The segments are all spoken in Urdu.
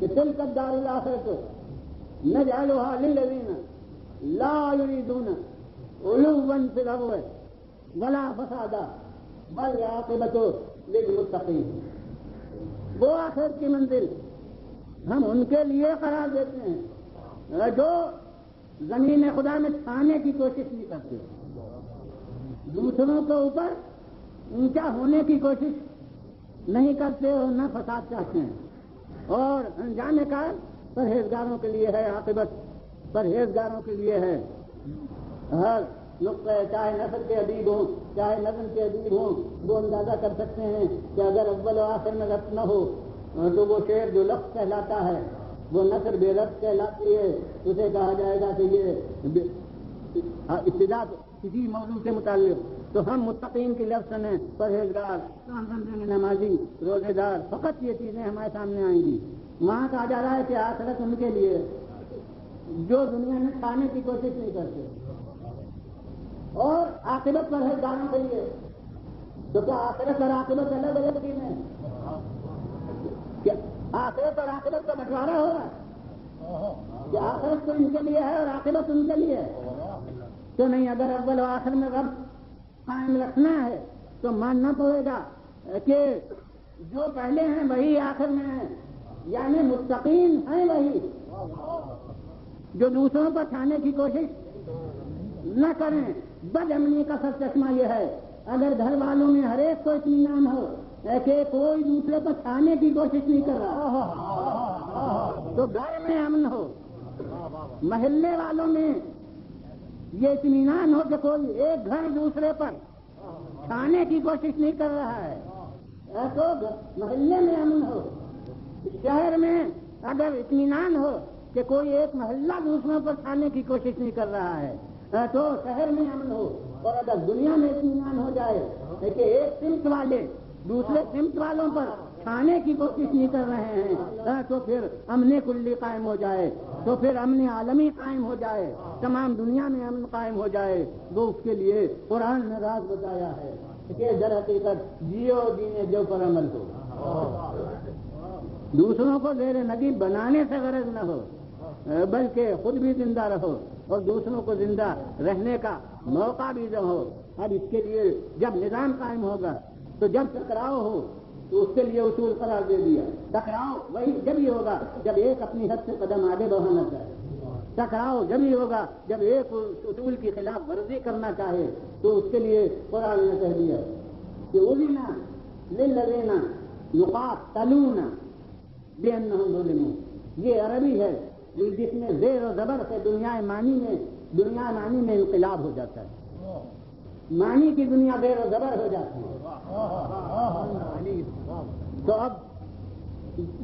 کہ تلک الدار الآخرۃ نجعلها للذین لا یریدون علوا فی الارض ولا فسادا والعاقبۃ للمتقین. وہ آخرت کی منزل ہم ان کے لیے قرار دیتے ہیں جو زمین خدا میں چھانے کی کوشش نہیں کرتے، دوسروں کے اوپر اونچا ہونے کی کوشش نہیں کرتے اور نہ فساد چاہتے ہیں. اور انجام کار پرہیزگاروں کے لیے ہے، عاقبت پرہیزگاروں کے لیے ہے. ہر نقطہ چاہے نثر کے ادیب ہوں چاہے نظم کے ادیب ہوں وہ اندازہ کر سکتے ہیں کہ اگر اول و آخر میں ربط نہ ہو تو وہ شعر جو لفظ کہلاتا ہے وہ نثر بے ربط کہلاتی ہے. اسے کہا جائے گا کہ یہ ابتدا کسی موضوع سے متعلق. تو ہم متقین کی لفظ ہیں، پرہیزگار، نمازی، روزے دار، فقط یہ چیزیں ہمارے سامنے آئیں گی. وہاں کہا جا رہا ہے کہ آخرت ان کے لیے جو دنیا میں کھانے کی کوشش نہیں کرتے، اور عاقبت پرہیزگاروں کے لیے. تو کیا آخرت اور عاقبت الگ الگ چیزیں ہیں؟ کیا آخرت اور عاقبت کا بنٹوارا ہو رہا ہے؟ کہ آخرت تو ان کے لیے ہے اور عاقبت ان کے لیے ہے؟ تو نہیں. اگر اول و آخر میں رب قائم رکھنا ہے تو ماننا پڑے گا کہ جو پہلے ہیں وہی آخر میں ہیں، یعنی متقین ہیں وہی، جو دوسروں پر چھانے کی کوشش نہ کریں. بد امنی کا سر چشمہ یہ ہے اگر گھر والوں میں ہر ایک کو اطمینان ہو کہ کوئی دوسرے پر چھانے کی کوشش نہیں کر رہا تو گھر میں امن ہو، محلے والوں میں یہ اطمینان ہو کہ کوئی ایک گھر دوسرے پر چھانے کی کوشش نہیں کر رہا ہے تو محلے میں امن ہو. شہر میں اگر اطمینان ہو کہ کوئی ایک محلہ دوسروں پر چھانے کی کوشش نہیں کر رہا ہے تو شہر میں امن ہو. اور اگر دنیا میں اطمینان ہو جائے کہ ایک سمت والے دوسرے سمت والوں پر چھانے کی کوشش نہیں کر رہے ہیں تو پھر امن کلی قائم ہو جائے، تو پھر امن عالمی قائم ہو جائے، تمام دنیا میں امن قائم ہو جائے. وہ اس کے لیے قرآن نے راز بتایا ہے کہ در حقیقت جیو جینے جو پر عمل ہو، دوسروں کو زیر نگین بنانے سے غرض نہ ہو بلکہ خود بھی زندہ رہو اور دوسروں کو زندہ رہنے کا موقع بھی دو. اب اس کے لیے جب نظام قائم ہوگا تو جب ٹکراؤ ہو تو اس کے لیے اصول قرار دے دیا. ٹکراؤ وہی جب ہی ہوگا جب ایک اپنی حد سے قدم آگے بڑھانا چاہے. ٹکراؤ جب ہی ہوگا جب ایک اصول کی خلاف ورزی کرنا چاہے. تو اس کے لیے قرآن نے کہہ دیا کہ اذن للذین یقاتلون بأنہم ظلموا. یہ عربی ہے جس میں زیر و زبر سے دنیا معنی میں انقلاب ہو جاتا ہے. معنی کی دنیا زیر و زبر ہو جاتی ہے. تو اب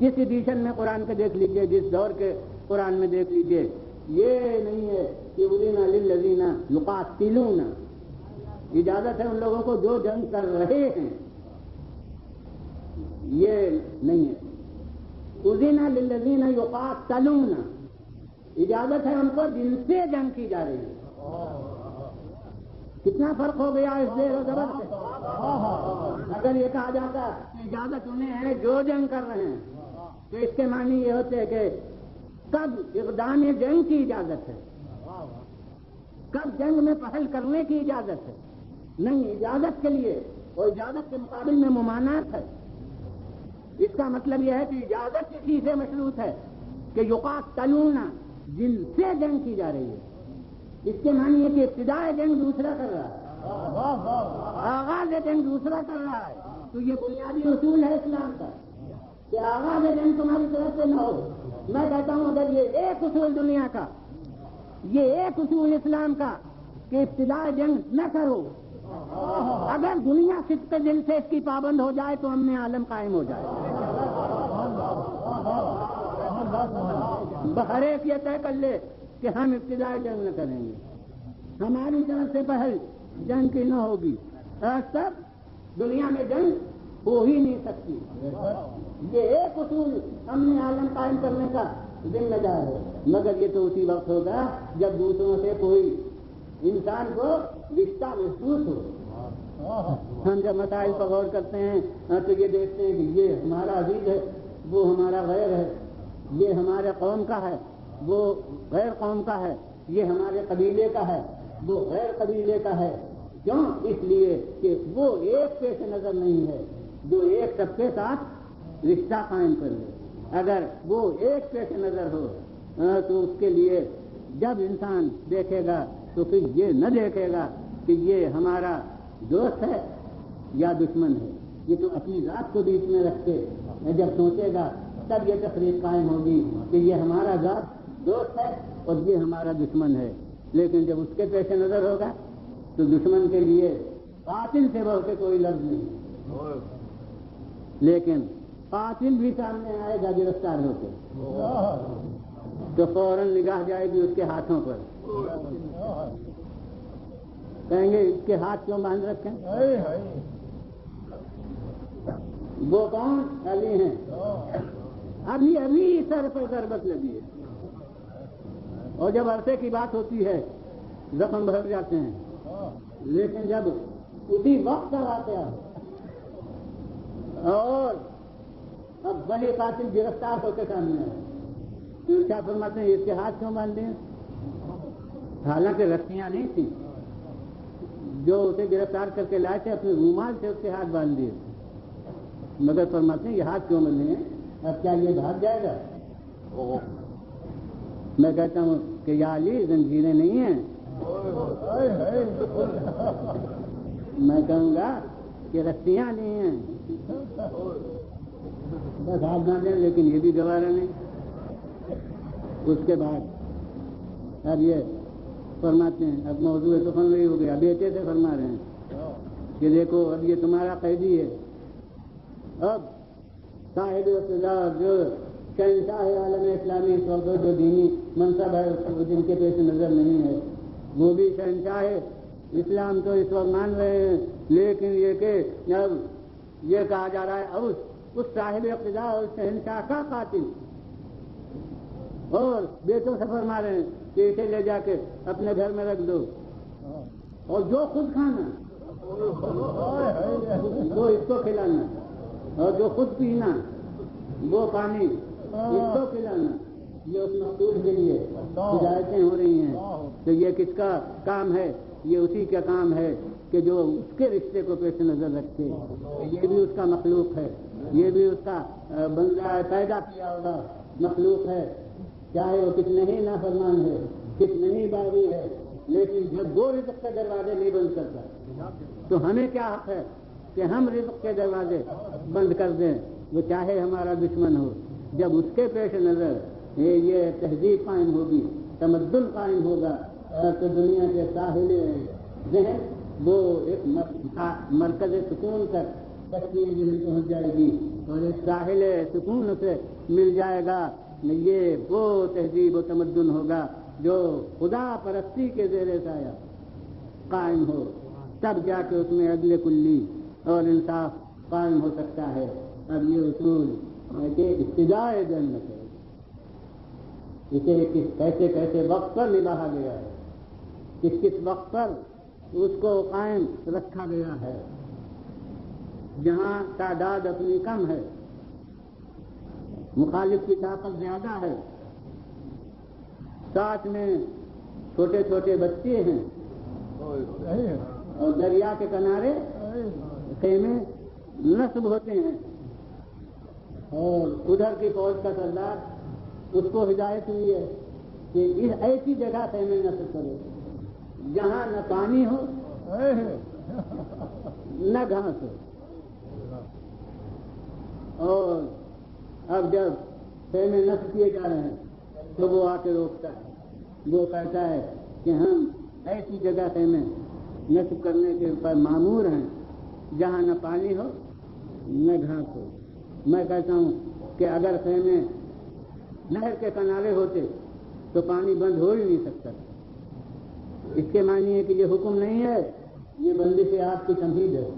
جس ایڈیشن میں قرآن کے دیکھ لیجئے، جس دور کے قرآن میں دیکھ لیجئے، یہ نہیں ہے کہ اذن للذین یقاتلون، اجازت ہے ان لوگوں کو جو جنگ کر رہے ہیں، یہ نہیں ہے. اذن للذین یقاتلون، اجازت ہے ان کو جن سے جنگ کی جا رہی ہے. کتنا فرق ہو گیا اس زیر و زبر سے. اگر یہ کہا جاتا کہ اجازت انہیں ہے جو جنگ کر رہے ہیں تو اس کے معنی یہ ہوتے ہیں کہ کب اقدام جنگ کی اجازت ہے، کب جنگ میں پہل کرنے کی اجازت ہے. نہیں، اجازت کے لیے اور اجازت کے مقابل میں ممانعت ہے. اس کا مطلب یہ ہے کہ اجازت کسی سے مشروط ہے کہ یقاتلون، جن سے جنگ کی جا رہی ہے. اس کے معنی ہے کہ ابتدائے جنگ دوسرا کر رہا ہے، آغاز جنگ دوسرا کر رہا ہے. تو یہ بنیادی اصول ہے اسلام کا کہ آغاز جنگ تمہاری طرف سے نہ ہو. میں کہتا ہوں اگر یہ ایک اصول دنیا کا، یہ ایک اصول اسلام کا کہ ابتدائے جنگ نہ کرو، اگر دنیا صدق دل سے اس کی پابند ہو جائے تو امن عالم قائم ہو جائے. ہر ایک یہ طے کر لے کہ ہم ابتدائی جنگ نہ کریں گے، ہماری طرف سے پہل جنگ کی نہ ہوگی. تب دنیا میں جنگ ہو ہی نہیں سکتی. یہ ایک اصول امن عالم قائم کرنے کا ذمہ دار ہے. مگر یہ تو اسی وقت ہوگا جب دوسروں سے کوئی انسان کو رشتہ محسوس ہو. ہم جب مسائل پر غور کرتے ہیں تو یہ دیکھتے ہیں کہ یہ ہمارا عزیز ہے، وہ ہمارا غیر ہے. یہ ہمارے قوم کا ہے، وہ غیر قوم کا ہے، یہ ہمارے قبیلے کا ہے، وہ غیر قبیلے کا ہے۔ کیوں؟ اس لیے کہ وہ ایک پیش نظر نہیں ہے جو ایک سب کے ساتھ رشتہ قائم کر لے۔ اگر وہ ایک پیش نظر ہو تو اس کے لیے جب انسان دیکھے گا تو پھر یہ نہ دیکھے گا کہ یہ ہمارا دوست ہے یا دشمن ہے، یہ تو اپنی ذات کو بیچ میں رکھ کے جب سوچے گا تب یہ تفریق قائم ہوگی کہ یہ ہمارا ذات دوست ہے اور یہ ہمارا دشمن ہے۔ لیکن جب اس کے پیش نظر ہوگا تو دشمن کے لیے قاتل سے بڑھ کے کوئی لفظ نہیں، لیکن قاتل بھی سامنے آئے گا گرفتار ہو کے تو فوراً نگاہ جائے گی اس کے ہاتھوں پر، کہیں گے اس کے ہاتھ کیوں باندھ رکھے ہیں؟ وہ کون؟ علی ہیں، ابھی سر پر ضربت لگی ہے، اور جب عرصے کی بات ہوتی ہے زخم بھر جاتے ہیں، لیکن جب اسی وقت کا واقعہ اور اب وہی قاتل گرفتار ہو کے سامنے ہے تو کیا فرماتے ہیں؟ اس کے ہاتھ کیوں باندھ دیں؟ حالانکہ رسیاں نہیں تھیں، جو اسے گرفتار کر کے لائے تھے اپنے رومال سے اس کے ہاتھ باندھ دیے، مگر فرماتے ہیں یہ ہاتھ کیوں بندھے ہیں؟ اب کیا یہ بھاگ جائے گا؟ میں کہتا ہوں کہ یا علی زنجیریں نہیں ہیں، میں کہوں گا کہ رسیاں نہیں ہیں، بس ہاتھ باندھیں، لیکن یہ بھی گوارا نہیں۔ اس کے بعد اب یہ فرماتے ہیں، اب موضوع تو سن رہی ہو گیا، بیٹے سے فرما رہے ہیں کہ دیکھو اب یہ تمہارا قیدی ہے، اب صاحب اقتدار جو شہنشاہ عالم اسلامی اس وقت جو دینی منصب ہے جن کے پیش نظر نہیں ہے، وہ بھی شہنشاہ اسلام تو اس وقت مان رہے ہیں، لیکن یہ کہ اب یہ کہا جا رہا ہے اس صاحب اقتدار اور شہنشاہ کا قاتل، اور بیٹوں سے فرما رہے ہیں کہ اسے لے جا کے اپنے گھر میں رکھ دو، اور جو خود کھانا وہ اس کو کھلانا، اور جو خود پینا وہ پانی اس کو کھلانا، یہ اس مخلوق کے لیے ہدایتیں ہو رہی ہیں۔ تو یہ کس کا کام ہے؟ یہ اسی کا کام ہے کہ جو اس کے رشتے کو پیش نظر رکھے، یہ بھی اس کا مخلوق ہے، یہ بھی اس کا بندہ پیدا کیا ہوا مخلوق ہے، چاہے وہ کتنے ہی نافرمان ہے، کتنے ہی باغی ہے، لیکن جب وہ رزق کے دروازے نہیں بند کرتا تو ہمیں کیا حق ہے کہ ہم رزق کے دروازے بند کر دیں، وہ چاہے ہمارا دشمن ہو۔ جب اس کے پیش نظر یہ تہذیب قائم ہوگی، تمدن قائم ہوگا، تو دنیا کے ساحل ذہن وہ ایک مرکز سکون تک تشکیل ذہن پہنچ جائے گی، اور ایک ساحل سکون سے مل جائے گا۔ یہ وہ تہذیب و تمدن ہوگا جو خدا پرستی کے زیر سایہ قائم ہو، تب جا کے اس میں عدل کلی اور انصاف قائم ہو سکتا ہے۔ اب یہ اصول کہ ابتدائے جنت ہے، اسے کیسے کیسے وقت پر نبھایا گیا ہے، کس کس وقت پر اس کو قائم رکھا گیا ہے۔ جہاں تعداد اپنی کم ہے، مخالف کی طاقت زیادہ ہے، ساتھ میں چھوٹے چھوٹے بچے ہیں، اور دریا کے کنارے خیمے نصب ہوتے ہیں، اور ادھر کی فوج کا سردار اس کو ہدایت ہوئی ہے کہ اس ایسی جگہ خیمے نصب کرو جہاں نہ پانی ہو نہ گھاس ہو۔ اور اب جب خیمے نصب کیے جا رہے ہیں تو وہ آ کے روکتا ہے، وہ کہتا ہے کہ ہم ایسی جگہ خیمے نصب کرنے کے اوپر مامور ہیں جہاں نہ پانی ہو نہ گھاس ہو۔ میں کہتا ہوں کہ اگر خیمے نہر کے کنارے ہوتے تو پانی بند ہو ہی نہیں سکتا۔ اس کے معنی ہے کہ یہ حکم نہیں ہے، یہ بندش آپ کی تمہید ہے۔